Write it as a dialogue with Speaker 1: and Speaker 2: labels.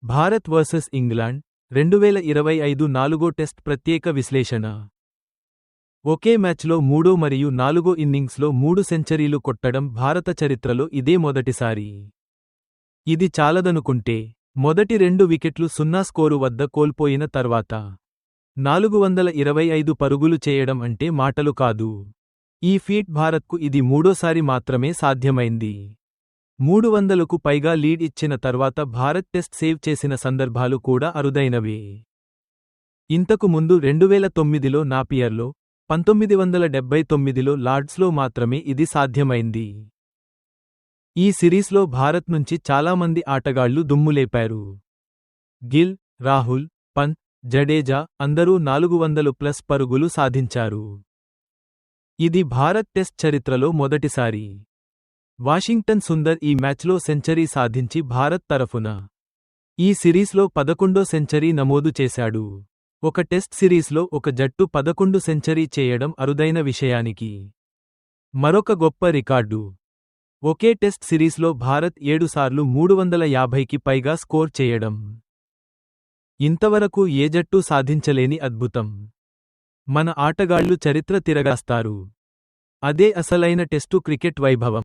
Speaker 1: Bharat versus England 2025 నాలుగో test ప్రత్యేక విశ్లేషణ. ఒకే మ్యాచ్లో మూడో మరియు నాలుగో ఇన్నింగ్స్లో 3 సెంచరీలు కొట్టడం భారత చరిత్రలో ఇదే మొదటిసారి. ఇది చాలదనుకుంటే మొదటి 2 వికెట్లు 0 స్కోరు వద్ద కోల్పోయిన తర్వాత 425 పరుగులు చేయడం అంటే మాటలు కాదు. ఈ ఫీట్ భారత్కు ఇది మూడోసారి మాత్రమే సాధ్యమైంది. 300కు పైగా లీడ్ ఇచ్చిన తర్వాత భారత్ టెస్ట్ సేవ్ చేసిన సందర్భాలు కూడా అరుదైనవే. ఇంతకు ముందు 2009లో నాపియర్లో, 1979లో లార్డ్స్లో మాత్రమే ఇది సాధ్యమైంది. ఈ సిరీస్లో భారత్ నుంచి చాలామంది ఆటగాళ్లు దుమ్ములేపారు. గిల్, రాహుల్, పంత్, జడేజా అందరూ 400+ పరుగులు సాధించారు. ఇది భారత్ టెస్ట్ చరిత్రలో మొదటిసారి. వాషింగ్టన్ సుందర్ ఈ మ్యాచ్లో సెంచరీ సాధించి భారత్ తరఫున ఈ సిరీస్లో 11వ సెంచరీ నమోదు చేశాడు. ఒక టెస్ట్ సిరీస్లో ఒక జట్టు 11 సెంచరీ చేయడం అరుదైన విషయానికి మరొక గొప్ప రికార్డు. ఒకే టెస్ట్ సిరీస్లో భారత్ 7 సార్లు 350కి పైగా స్కోర్ చేయడం ఇంతవరకు ఏ జట్టు సాధించలేని అద్భుతం. మన ఆటగాళ్లు చరిత్ర తిరగరాస్తారు. అదే అసలైన టెస్టు క్రికెట్ వైభవం.